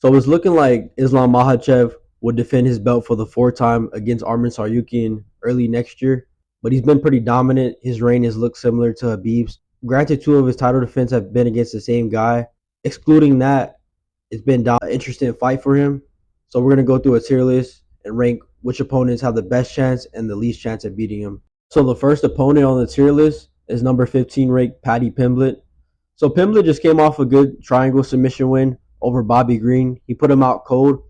So it's looking like Islam Makhachev would defend his belt for the fourth time against Arman Tsarukyan early next year. But he's been pretty dominant. His reign has looked similar to Khabib's. Granted, two of his title defenses have been against the same guy. Excluding that, it's been an interesting fight for him. So we're going to go through a tier list and rank which opponents have the best chance and the least chance of beating him. So the first opponent on the tier list is number 15 ranked Paddy Pimblett. So Pimblett just came off a good triangle submission win over Bobby Green. He put him out cold.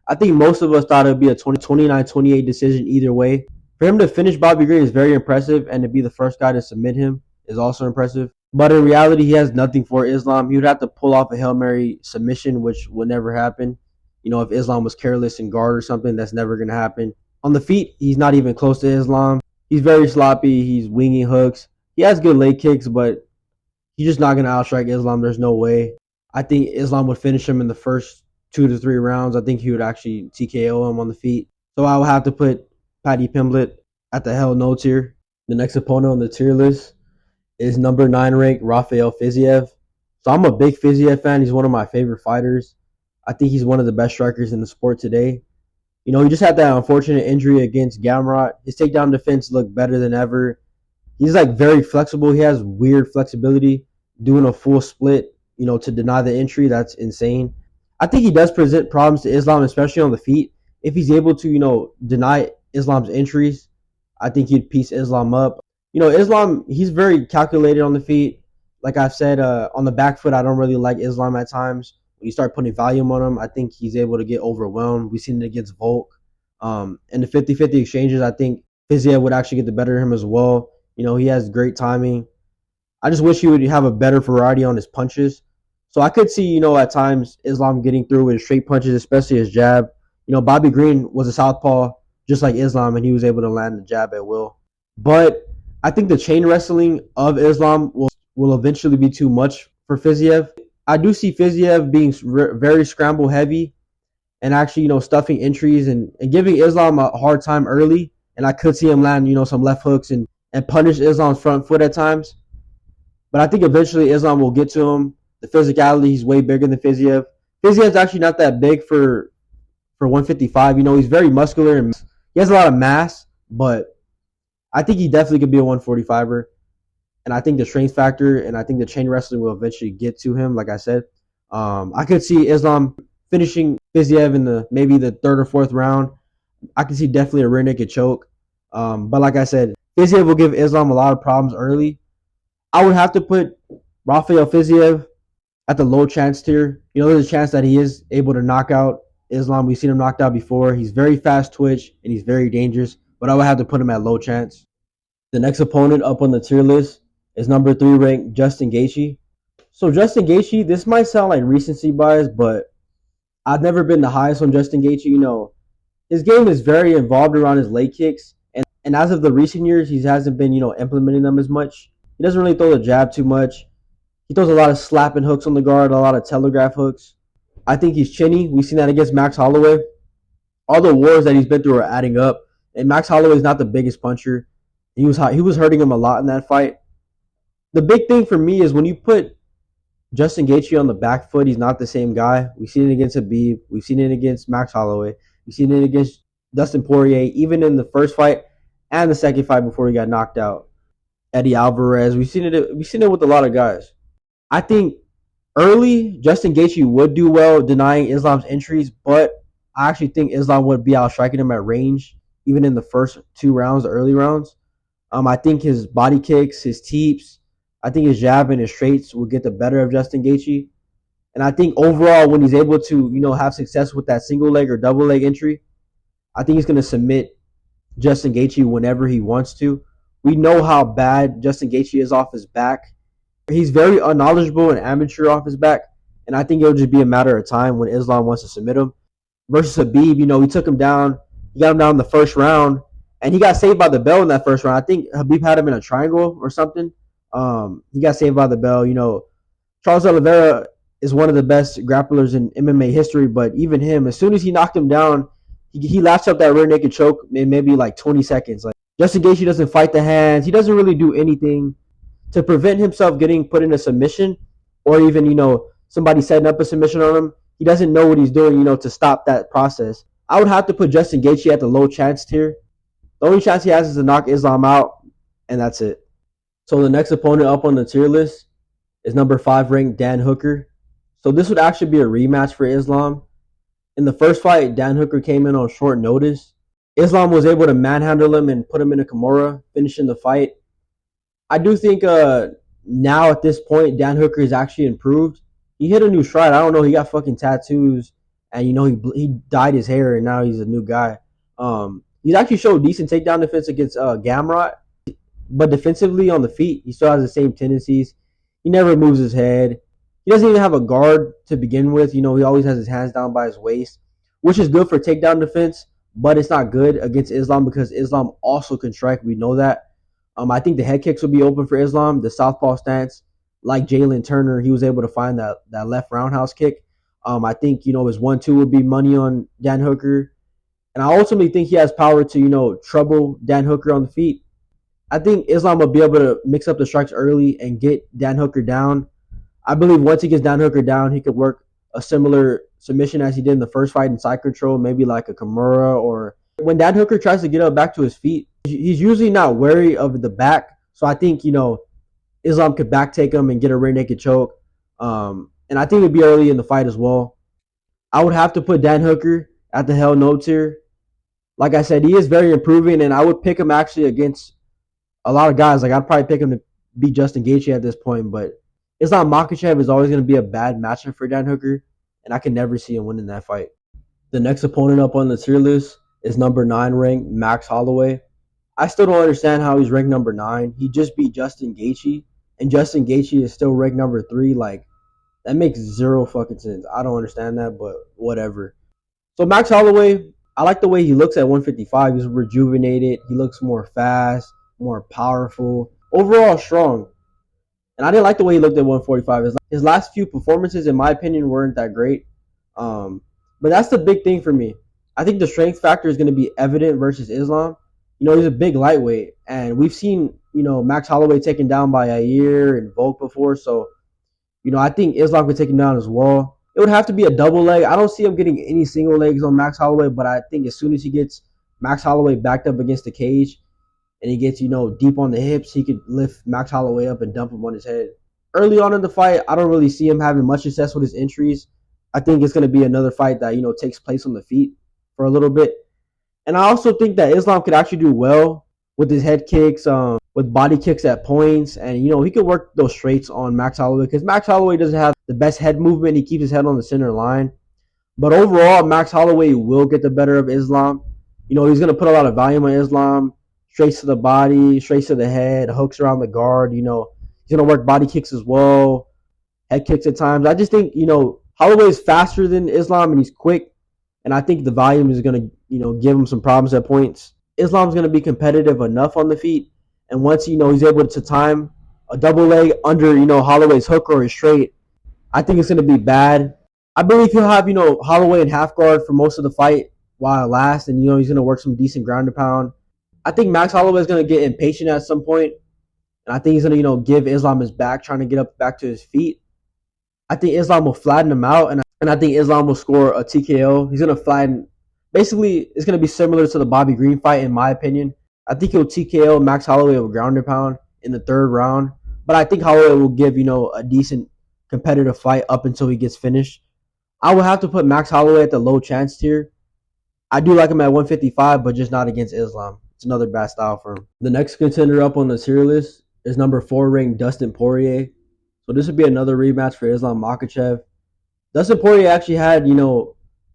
I think most of us thought it would be a 29-28 decision either way. For him to finish Bobby Green is very impressive, and to be the first guy to submit him is also impressive. But in reality, he has nothing for Islam. He would have to pull off a Hail Mary submission, which would never happen. You know, if Islam was careless in guard or something, that's never going to happen. On the feet, he's not even close to Islam. He's very sloppy. He's winging hooks. He has good leg kicks, but he's just not going to outstrike Islam. There's no way. I think Islam would finish him in the first 2 to 3 rounds. I think he would actually TKO him on the feet. So I would have to put Paddy Pimblett at the hell no tier. The next opponent on the tier list is number 9 ranked Rafael Fiziev. So I'm a big Fiziev fan. He's one of my favorite fighters. I think he's one of the best strikers in the sport today. You know, he just had that unfortunate injury against Gamrot. His takedown defense looked better than ever. He's like very flexible. He has weird flexibility. Doing a full split, you know, to deny the entry, that's insane. I think he does present problems to Islam, especially on the feet. If he's able to, you know, deny Islam's entries, I think he'd piece Islam up. You know, Islam, he's very calculated on the feet. Like I've said, on the back foot, I don't really like Islam at times. When you start putting volume on him, I think he's able to get overwhelmed. We've seen it against Volk. In the 50-50 exchanges, I think Fiziev would actually get the better of him as well. You know, he has great timing. I just wish he would have a better variety on his punches. So I could see, you know, at times Islam getting through with straight punches, especially his jab. You know, Bobby Green was a southpaw just like Islam, and he was able to land the jab at will. But I think the chain wrestling of Islam will eventually be too much for Fiziev. I do see Fiziev being very scramble heavy and actually, you know, stuffing entries and giving Islam a hard time early. And I could see him land, you know, some left hooks and punish Islam's front foot at times. But I think eventually Islam will get to him. The physicality, he's way bigger than Fiziev. Fiziev's actually not that big for 155. You know, he's very muscular and he has a lot of mass, but I think he definitely could be a 145er. And I think the strength factor and I think the chain wrestling will eventually get to him, like I said. I could see Islam finishing Fiziev in maybe the 3rd or 4th round. I can see definitely a rear naked choke. But like I said, Fiziev will give Islam a lot of problems early. I would have to put Rafael Fiziev at the low chance tier. You know, there's a chance that he is able to knock out Islam. We've seen him knocked out before. He's very fast twitch and he's very dangerous, but I would have to put him at low chance. The next opponent up on the tier list is number 3 ranked Justin Gaethje. So Justin Gaethje, this might sound like recency bias, but I've never been the highest on Justin Gaethje. You know, his game is very involved around his leg kicks, and as of the recent years, he hasn't been, you know, implementing them as much. He doesn't really throw the jab too much. He throws a lot of slapping hooks on the guard, a lot of telegraph hooks. I think he's chinny. We've seen that against Max Holloway. All the wars that he's been through are adding up, and Max Holloway is not the biggest puncher. He was hurting him a lot in that fight. The big thing for me is when you put Justin Gaethje on the back foot, he's not the same guy. We've seen it against Khabib. We've seen it against Max Holloway. We've seen it against Dustin Poirier, even in the first fight and the second fight before he got knocked out. Eddie Alvarez. We've seen it with a lot of guys. I think early Justin Gaethje would do well denying Islam's entries, but I actually think Islam would be outstriking him at range, even in the first 2 rounds, the early rounds. I think his body kicks, his teeps, I think his jab and his straights will get the better of Justin Gaethje. And I think overall, when he's able to, you know, have success with that single leg or double leg entry, I think he's going to submit Justin Gaethje whenever he wants to. We know how bad Justin Gaethje is off his back. He's very unknowledgeable and amateur off his back, and I think it'll just be a matter of time when Islam wants to submit him. Versus Khabib, you know, he took him down. He got him down in the first round, and he got saved by the bell in that first round. I think Khabib had him in a triangle or something. He got saved by the bell. You know, Charles Oliveira is one of the best grapplers in MMA history, but even him, as soon as he knocked him down, he latched up that rear naked choke in maybe like 20 seconds. Like, Justin Gaethje doesn't fight the hands. He doesn't really do anything to prevent himself getting put in a submission or even, you know, somebody setting up a submission on him. he doesn't know what he's doing, to stop that process. I would have to put Justin Gaethje at the low chance tier. The only chance he has is to knock Islam out, and that's it. So the next opponent up on the tier list is number 5 ranked Dan Hooker. So this would actually be a rematch for Islam. In the first fight, Dan Hooker came in on short notice. Islam was able to manhandle him and put him in a Kimura, finishing the fight. I do think now at this point, Dan Hooker is actually improved. He hit a new stride. I don't know. He got fucking tattoos, and he dyed his hair, and now he's a new guy. He's actually showed decent takedown defense against Gamrot, but defensively on the feet, he still has the same tendencies. He never moves his head. He doesn't even have a guard to begin with. He always has his hands down by his waist, which is good for takedown defense, but it's not good against Islam because Islam also can strike. We know that. I think the head kicks will be open for Islam. The southpaw stance, like Jalen Turner, he was able to find that left roundhouse kick. I think, his 1-2 would be money on Dan Hooker. And I ultimately think he has power to, trouble Dan Hooker on the feet. I think Islam will be able to mix up the strikes early and get Dan Hooker down. I believe once he gets Dan Hooker down, he could work a similar submission as he did in the first fight in side control, maybe like a Kimura. Or when Dan Hooker tries to get up back to his feet, he's usually not wary of the back. So I think, Islam could back take him and get a rear naked choke. And I think it would be early in the fight as well. I would have to put Dan Hooker at the hell no tier. Like I said, he is very improving, and I would pick him actually against a lot of guys. Like, I'd probably pick him to beat Justin Gaethje at this point, but Islam Makhachev is always going to be a bad matchup for Dan Hooker, and I can never see him winning that fight. The next opponent up on the tier list is number 9 ranked Max Holloway. I still don't understand how he's ranked number 9. He just beat Justin Gaethje, and Justin Gaethje is still ranked number 3. Like, that makes zero fucking sense. I don't understand that, but whatever. So Max Holloway, I like the way he looks at 155. He's rejuvenated. He looks more fast, more powerful, overall strong. And I didn't like the way he looked at 145. His last few performances, in my opinion, weren't that great. But that's the big thing for me. I think the strength factor is going to be evident versus Islam. He's a big lightweight, and we've seen, Max Holloway taken down by Yair and Volk before. So, I think Islam could take him down as well. It would have to be a double leg. I don't see him getting any single legs on Max Holloway, but I think as soon as he gets Max Holloway backed up against the cage and he gets, deep on the hips, he could lift Max Holloway up and dump him on his head. Early on in the fight, I don't really see him having much success with his entries. I think it's going to be another fight that, takes place on the feet for a little bit. And I also think that Islam could actually do well with his head kicks, with body kicks at points. And, he could work those straights on Max Holloway because Max Holloway doesn't have the best head movement. He keeps his head on the center line. But overall, Max Holloway will get the better of Islam. He's going to put a lot of volume on Islam, straights to the body, straights to the head, hooks around the guard. He's going to work body kicks as well, head kicks at times. I just think, Holloway is faster than Islam and he's quick. And I think the volume is going to, give him some problems at points. Islam's going to be competitive enough on the feet. And once, he's able to time a double leg under, Holloway's hook or his straight, I think it's going to be bad. I believe he'll have, Holloway in half guard for most of the fight while it lasts. And, he's going to work some decent ground and pound. I think Max Holloway is going to get impatient at some point. And I think he's going to, give Islam his back, trying to get up back to his feet. I think Islam will flatten him out. And I think Islam will score a TKO. He's going to flatten. Basically, it's going to be similar to the Bobby Green fight, in my opinion. I think he'll TKO Max Holloway with a ground and pound in the 3rd round. But I think Holloway will give, a decent competitive fight up until he gets finished. I will have to put Max Holloway at the low chance tier. I do like him at 155, but just not against Islam. It's another bad style for him. The next contender up on the tier list is number 4 ranked Dustin Poirier. So this would be another rematch for Islam Makhachev. Dustin Poirier actually had,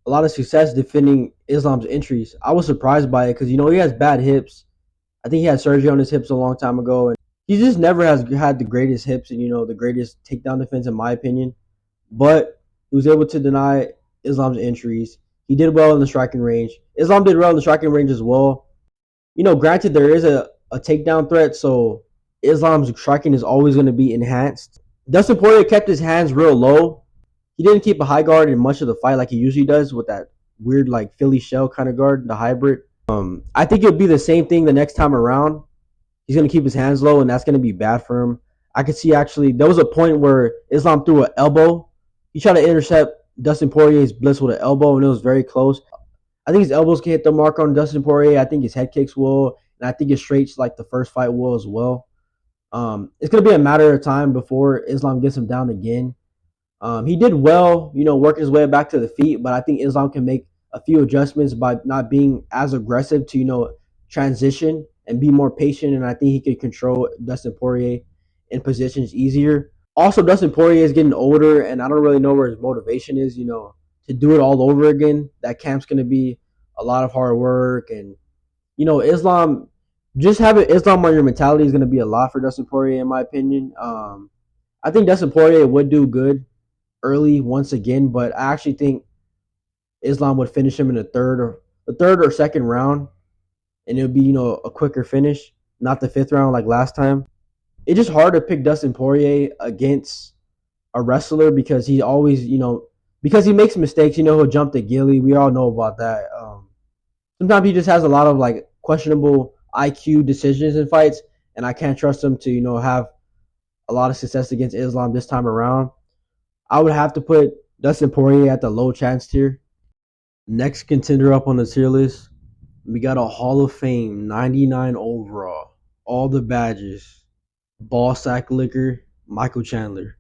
a lot of success defending Islam's entries. I was surprised by it because, he has bad hips. I think he had surgery on his hips a long time ago. And he just never has had the greatest hips and, the greatest takedown defense, in my opinion. But he was able to deny Islam's entries. He did well in the striking range. Islam did well in the striking range as well. Granted, there is a takedown threat, so Islam's striking is always going to be enhanced. Dustin Poirier kept his hands real low. He didn't keep a high guard in much of the fight like he usually does with that weird Philly shell kind of guard, the hybrid. I think it'll be the same thing the next time around. He's going to keep his hands low, and that's going to be bad for him. I could see actually there was a point where Islam threw an elbow. He tried to intercept Dustin Poirier's blitzed with an elbow, and it was very close. I think his elbows can hit the mark on Dustin Poirier. I think his head kicks will, and I think his straights like the first fight will as well. It's gonna be a matter of time before Islam gets him down again. He did well, working his way back to the feet, but I think Islam can make a few adjustments by not being as aggressive to, transition and be more patient. And I think he could control Dustin Poirier in positions easier. Also, Dustin Poirier is getting older, and I don't really know where his motivation is, to do it all over again. That camp's going to be a lot of hard work. And, Islam, just having Islam on your mentality is going to be a lot for Dustin Poirier, in my opinion. I think Dustin Poirier would do good early once again, but I actually think Islam would finish him in the third or second round, and it would be a quicker finish, not the fifth round like last time. It's just hard to pick Dustin Poirier against a wrestler because he always because he makes mistakes. He'll jump the ghillie. We all know about that. Sometimes he just has a lot of like questionable IQ decisions in fights, and I can't trust him to have a lot of success against Islam this time around. I would have to put Dustin Poirier at the low chance tier. Next contender up on the tier list, we got a Hall of Fame 99 overall, all the badges, ball sack liquor, Michael Chandler.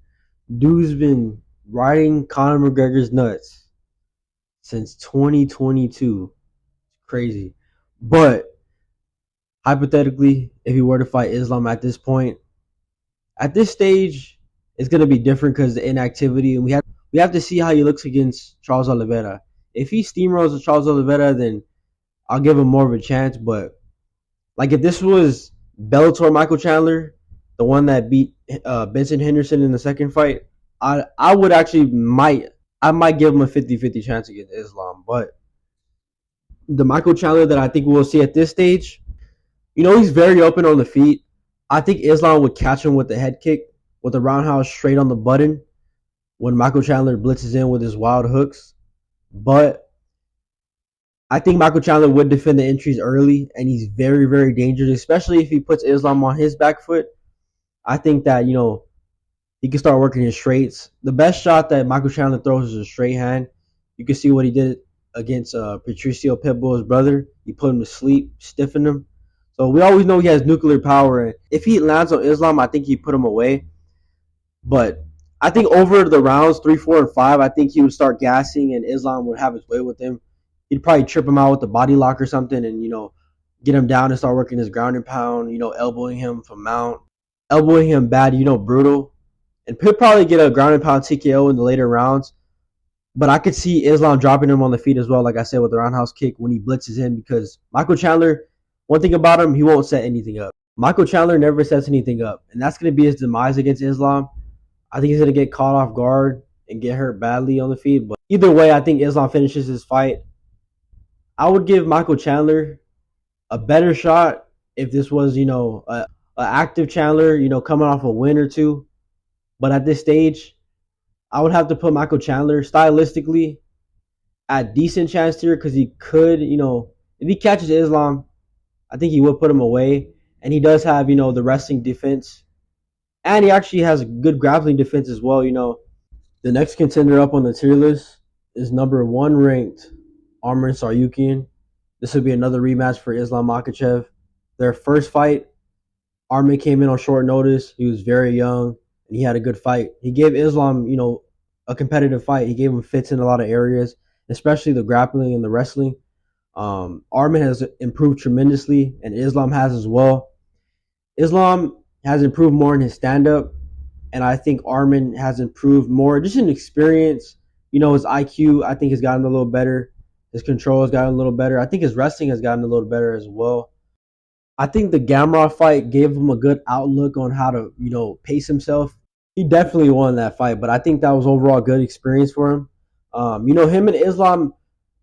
Dude's been riding Conor McGregor's nuts since 2022. Crazy. But hypothetically, if he were to fight Islam at this point, at this stage, it's going to be different because the inactivity, and we have to see how he looks against Charles Oliveira. If he steamrolls Charles Oliveira, then I'll give him more of a chance. But like if this was Bellator Michael Chandler, the one that beat Benson Henderson in the second fight, I would actually might give him a 50-50 chance against Islam. But the Michael Chandler that I think we'll see at this stage, he's very open on the feet. I think Islam would catch him with the head kick, with a roundhouse straight on the button when Michael Chandler blitzes in with his wild hooks. But I think Michael Chandler would defend the entries early, and he's very, very dangerous, especially if he puts Islam on his back foot. I think that, he can start working his straights. The best shot that Michael Chandler throws is a straight hand. You can see what he did against Patricio Pitbull's brother. He put him to sleep, stiffened him. So we always know he has nuclear power. And if he lands on Islam, I think he'd put him away. But I think over the rounds 3, 4, and 5, I think he would start gassing and Islam would have his way with him. He'd probably trip him out with the body lock or something and, get him down and start working his ground and pound, elbowing him from mount. Elbowing him bad, brutal. And he'll probably get a ground and pound TKO in the later rounds. But I could see Islam dropping him on the feet as well, like I said, with the roundhouse kick when he blitzes in. Because Michael Chandler, one thing about him, he won't set anything up. Michael Chandler never sets anything up. And that's going to be his demise against Islam. I think he's going to get caught off guard and get hurt badly on the feet. But either way, I think Islam finishes his fight. I would give Michael Chandler a better shot if this was, a active Chandler, coming off a win or two. But at this stage, I would have to put Michael Chandler stylistically at decent chance tier because he could, if he catches Islam, I think he would put him away. And he does have, the wrestling defense. And he actually has a good grappling defense as well, The next contender up on the tier list is number 1 ranked Arman Tsarukyan. This would be another rematch for Islam Makhachev. Their first fight, Arman came in on short notice. He was very young, and he had a good fight. He gave Islam, a competitive fight. He gave him fits in a lot of areas, especially the grappling and the wrestling. Arman has improved tremendously, and Islam has as well. Islam has improved more in his stand-up, and I think Arman has improved more just in experience. His IQ, I think, has gotten a little better. His control has gotten a little better. I think his wrestling has gotten a little better as well. I think the Gamrot fight gave him a good outlook on how to, pace himself. He definitely won that fight, but I think that was overall a good experience for him. Him and Islam,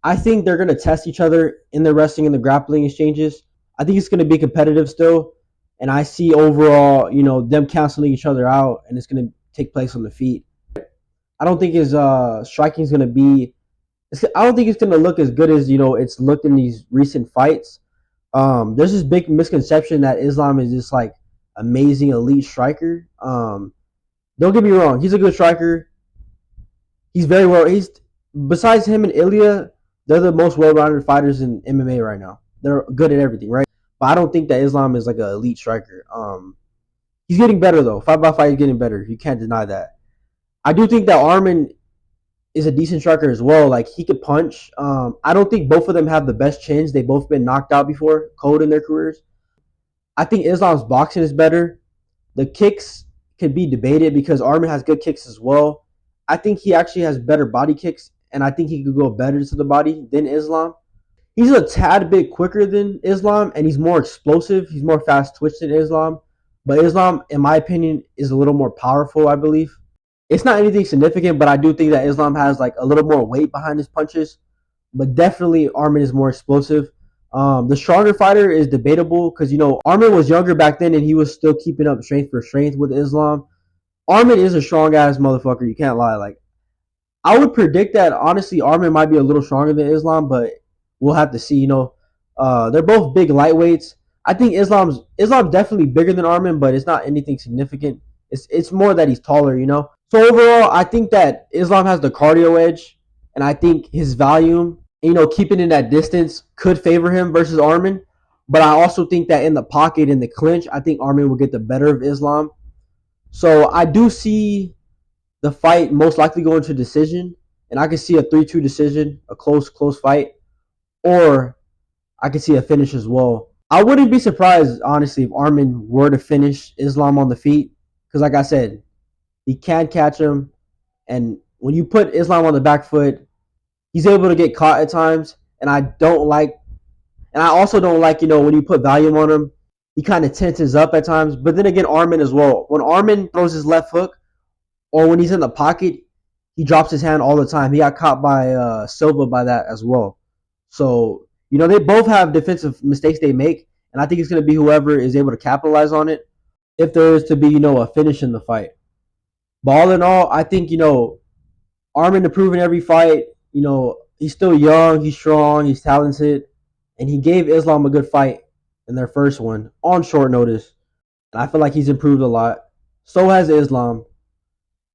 I think they're going to test each other in the wrestling and the grappling exchanges. I think it's going to be competitive still, and I see overall, them canceling each other out, and it's going to take place on the feet. I don't think his striking is going to be. I don't think it's going to look as good as it's looked in these recent fights. There's this big misconception that Islam is this like amazing elite striker. Don't get me wrong, he's a good striker. He's very well. besides him and Ilya, they're the most well-rounded fighters in MMA right now. They're good at everything, right? But I don't think that Islam is like an elite striker. He's getting better though. Fight by fight, he's getting better. You can't deny that. I do think that Arman is a decent striker as well. Like he could punch. I don't think both of them have the best chins. They've both been knocked out before, cold in their careers. I think Islam's boxing is better. The kicks could be debated because Arman has good kicks as well. I think he actually has better body kicks, and I think he could go better to the body than Islam. He's a tad bit quicker than Islam, and he's more explosive. He's more fast twitch than Islam. But Islam, in my opinion, is a little more powerful, I believe. It's not anything significant, but I do think that Islam has like a little more weight behind his punches. But definitely Arman is more explosive. The stronger fighter is debatable because, Arman was younger back then and he was still keeping up strength for strength with Islam. Arman is a strong ass motherfucker. You can't lie. Like, I would predict that honestly Arman might be a little stronger than Islam, but we'll have to see. They're both big lightweights. I think Islam's definitely bigger than Arman, but it's not anything significant. It's more that he's taller. So overall, I think that Islam has the cardio edge, and I think his volume, keeping in that distance could favor him versus Arman. But I also think that in the pocket, in the clinch, I think Arman will get the better of Islam. So I do see the fight most likely going to decision, and I can see a 3-2 decision, a close fight, or I could see a finish as well. I wouldn't be surprised, honestly, if Arman were to finish Islam on the feet, because like I said, he can catch him, and when you put Islam on the back foot, he's able to get caught at times, and I also don't like, when you put volume on him, he kind of tenses up at times. But then again, Arman as well. When Arman throws his left hook, or when he's in the pocket, he drops his hand all the time. He got caught by Silva by that as well. So, they both have defensive mistakes they make, and I think it's going to be whoever is able to capitalize on it if there is to be, a finish in the fight. But all in all, I think, Arman improving every fight. He's still young, he's strong, he's talented, and he gave Islam a good fight in their first one on short notice. And I feel like he's improved a lot. So has Islam.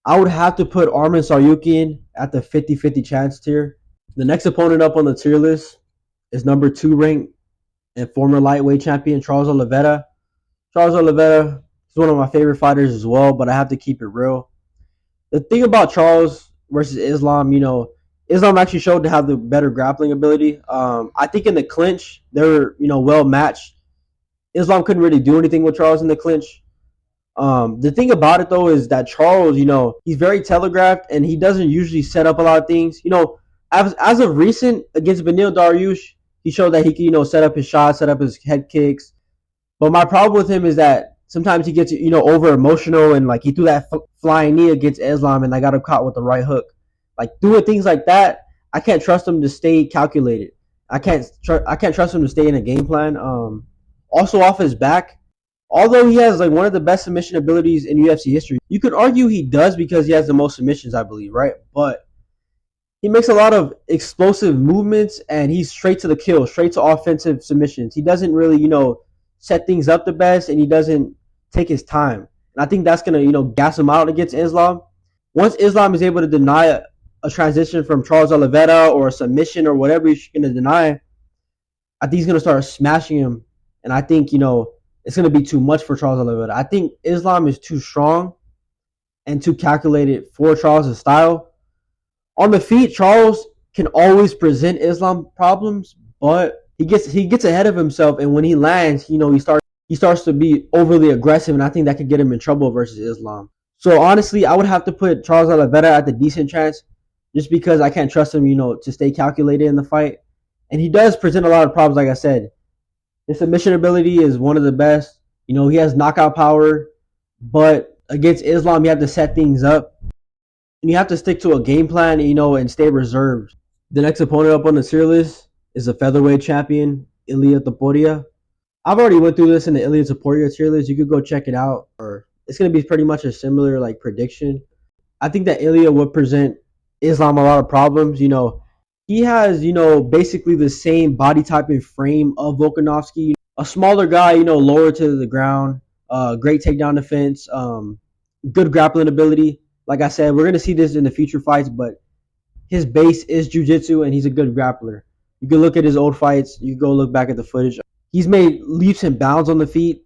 I would have to put Arman Tsarukyan at the 50-50 chance tier. The next opponent up on the tier list is number 2 ranked and former lightweight champion Charles Oliveira. Charles Oliveira is one of my favorite fighters as well, but I have to keep it real. The thing about Charles versus Islam, Islam actually showed to have the better grappling ability. I think in the clinch, they're, well matched. Islam couldn't really do anything with Charles in the clinch. The thing about it, though, is that Charles, he's very telegraphed, and he doesn't usually set up a lot of things. As of recent, against Beneil Dariush, he showed that he can, set up his shots, set up his head kicks. But my problem with him is that sometimes he gets, over emotional, and like he threw that flying knee against Islam, and I got him caught with the right hook. Like doing things like that, I can't trust him to stay calculated. I can't trust him to stay in a game plan. Also off his back, although he has like one of the best submission abilities in UFC history, you could argue he does because he has the most submissions, I believe, right? But he makes a lot of explosive movements, and he's straight to the kill, straight to offensive submissions. He doesn't really, set things up the best, and he doesn't take his time. And I think that's going to, gas him out against Islam. Once Islam is able to deny a transition from Charles Oliveira or a submission or whatever he's going to deny, I think he's going to start smashing him. And I think, it's going to be too much for Charles Oliveira. I think Islam is too strong and too calculated for Charles' style. On the feet, Charles can always present Islam problems, but he gets ahead of himself, and when he lands, he starts to be overly aggressive, and I think that could get him in trouble versus Islam. So honestly, I would have to put Charles Oliveira at the decent chance, just because I can't trust him, to stay calculated in the fight. And he does present a lot of problems, like I said. His submission ability is one of the best. He has knockout power, but against Islam, you have to set things up. And you have to stick to a game plan, and stay reserved. The next opponent up on the tier list is a featherweight champion, Ilia Topuria. I've already went through this in the Ilia Topuria tier list. You could go check it out. Or it's going to be pretty much a similar prediction. I think that Ilia would present Islam a lot of problems. He has, basically the same body type and frame of Volkanovski. A smaller guy, lower to the ground, great takedown defense, good grappling ability. Like I said, we're going to see this in the future fights, but his base is jiu-jitsu and he's a good grappler. You can look at his old fights. You can go look back at the footage. He's made leaps and bounds on the feet,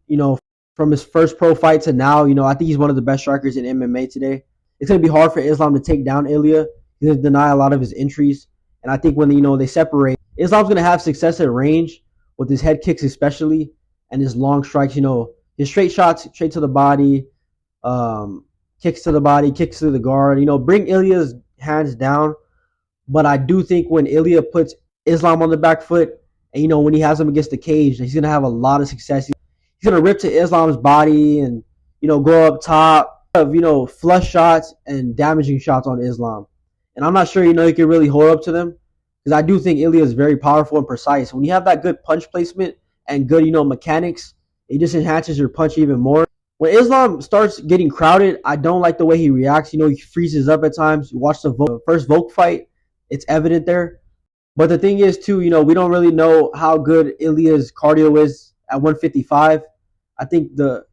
from his first pro fight to now. I think he's one of the best strikers in MMA today. It's going to be hard for Islam to take down Ilya. He's going to deny a lot of his entries. And I think when, they separate, Islam's going to have success at range with his head kicks especially and his long strikes, his straight shots, straight to the body, kicks to the body, kicks to the guard. Bring Ilya's hands down. But I do think when Ilya puts Islam on the back foot, and when he has him against the cage, he's gonna have a lot of success. He's gonna rip to Islam's body and go up top of flush shots and damaging shots on Islam. And I'm not sure he can really hold up to them because I do think Ilya is very powerful and precise. When you have that good punch placement and good mechanics, it just enhances your punch even more. When Islam starts getting crowded, I don't like the way he reacts. He freezes up at times. You watch the first Volk fight, it's evident there. But the thing is, too, we don't really know how good Ilya's cardio is at 155. I think the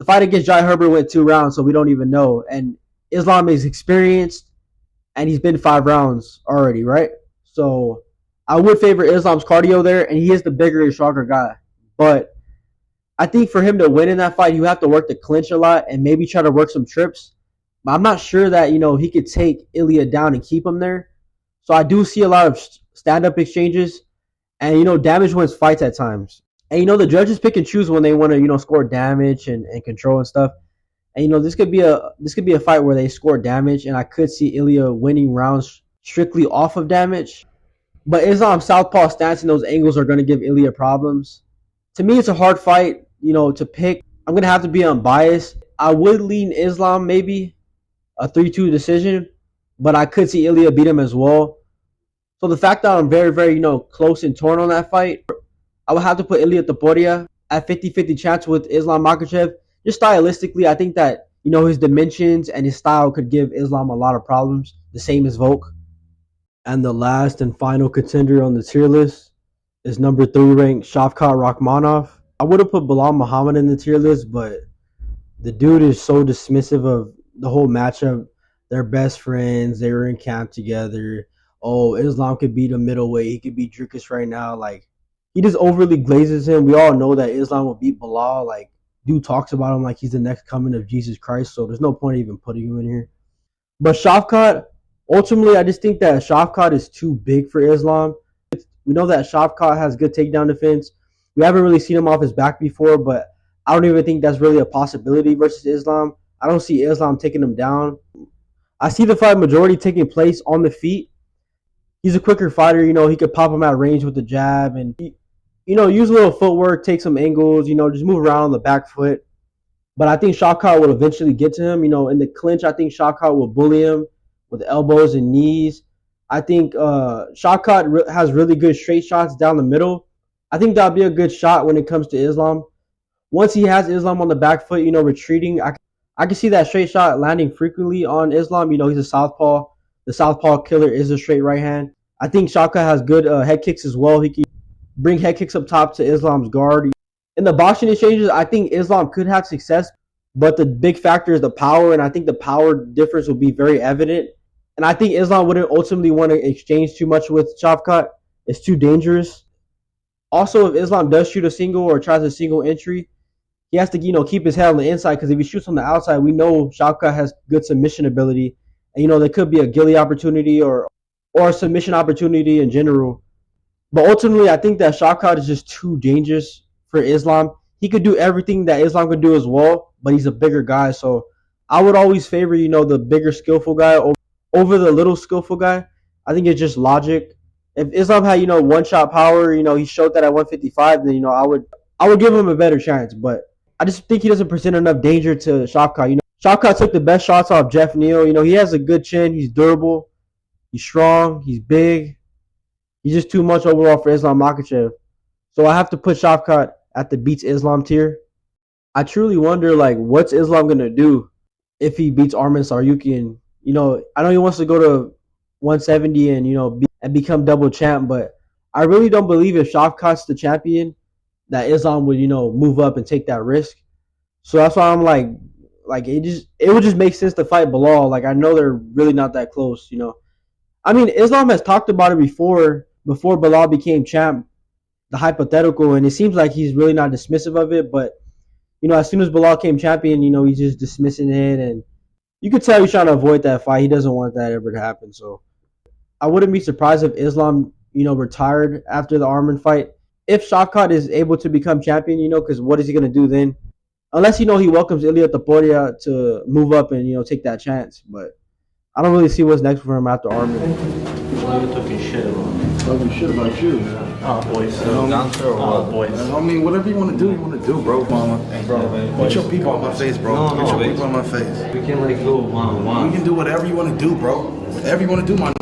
fight against Jai Herbert went 2 rounds, so we don't even know. And Islam is experienced, and he's been 5 rounds already, right? So I would favor Islam's cardio there, and he is the bigger and stronger guy. But I think for him to win in that fight, you have to work the clinch a lot and maybe try to work some trips. But I'm not sure that, he could take Ilya down and keep him there. So I do see a lot of stand-up exchanges, and damage wins fights at times. And the judges pick and choose when they want to score damage and control and stuff. And this could be a fight where they score damage, and I could see Ilya winning rounds strictly off of damage. But Islam's southpaw stance and those angles are going to give Ilya problems. To me, it's a hard fight, to pick. I'm going to have to be unbiased. I would lean Islam, maybe a 3-2 decision, but I could see Ilya beat him as well. So the fact that I'm very, very, close and torn on that fight, I would have to put Ilya Topuria at 50-50 chance with Islam Makhachev. Just stylistically, I think that, his dimensions and his style could give Islam a lot of problems, the same as Volk. And the last and final contender on the tier list is number 3 ranked Shavkat Rakhmonov. I would have put Bilal Muhammad in the tier list, but the dude is so dismissive of the whole matchup. They're best friends. They were in camp together. Oh, Islam could beat a middleweight. He could beat Dricus right now. Like, he just overly glazes him. We all know that Islam will beat Bilal. Like, dude talks about him like he's the next coming of Jesus Christ. So there's no point even putting him in here. But Shavkat, ultimately, I just think that Shavkat is too big for Islam. We know that Shavkat has good takedown defense. We haven't really seen him off his back before, but I don't even think that's really a possibility versus Islam. I don't see Islam taking him down. I see the fight majority taking place on the feet. He's a quicker fighter, he could pop him at range with the jab and, use a little footwork, take some angles, just move around on the back foot. But I think Shavkat will eventually get to him. In the clinch, I think Shavkat will bully him with elbows and knees. I think Shavkat has really good straight shots down the middle. I think that'll be a good shot when it comes to Islam. Once he has Islam on the back foot, retreating, I can see that straight shot landing frequently on Islam. He's a southpaw. The southpaw killer is a straight right hand. I think Shavkat has good head kicks as well. He can bring head kicks up top to Islam's guard. In the boxing exchanges, I think Islam could have success, but the big factor is the power, and I think the power difference will be very evident. And I think Islam wouldn't ultimately want to exchange too much with Shavkat. It's too dangerous. Also, if Islam does shoot a single or tries a single entry, he has to keep his head on the inside, because if he shoots on the outside, we know Shavkat has good submission ability. And, there could be a ghillie opportunity or a submission opportunity in general. But ultimately, I think that Shavkat is just too dangerous for Islam. He could do everything that Islam could do as well, but he's a bigger guy. So I would always favor, the bigger skillful guy over the little skillful guy. I think it's just logic. If Islam had, one-shot power, he showed that at 155, then, I would give him a better chance. But I just think he doesn't present enough danger to Shavkat. Shavkat took the best shots off Jeff Neal. He has a good chin. He's durable. He's strong. He's big. He's just too much overall for Islam Makhachev. So I have to put Shavkat at the beats Islam tier. I truly wonder, what's Islam going to do if he beats Arman Tsarukyan? I know he wants to go to 170 and become double champ, but I really don't believe if Shavkat's the champion that Islam would, move up and take that risk. So that's why I'm like it would just make sense to fight Bilal. I know they're really not that close, I mean, Islam has talked about it before Bilal became champ, the hypothetical, and it seems like he's really not dismissive of it. But as soon as Bilal came champion, he's just dismissing it, and you could tell he's trying to avoid that fight. He doesn't want that ever to happen. So I wouldn't be surprised if Islam, retired after the Arman fight. If Shavkat is able to become champion, because what is he going to do then? Unless, he welcomes Ilia Topuria to move up and, take that chance. But I don't really see what's next for him after Arman. You're talking shit about me. Talking shit about you. Oh, boys. Boys. I mean, whatever you want to do, bro. Mama. Hey, bro. Put your people on my face, bro. Put your people on my face. We can go one-on-one. We can do whatever you want to do, bro. Whatever you want to do, my.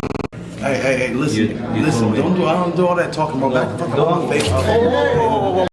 Hey, listen. I don't do all that talking, bro. Back on my face.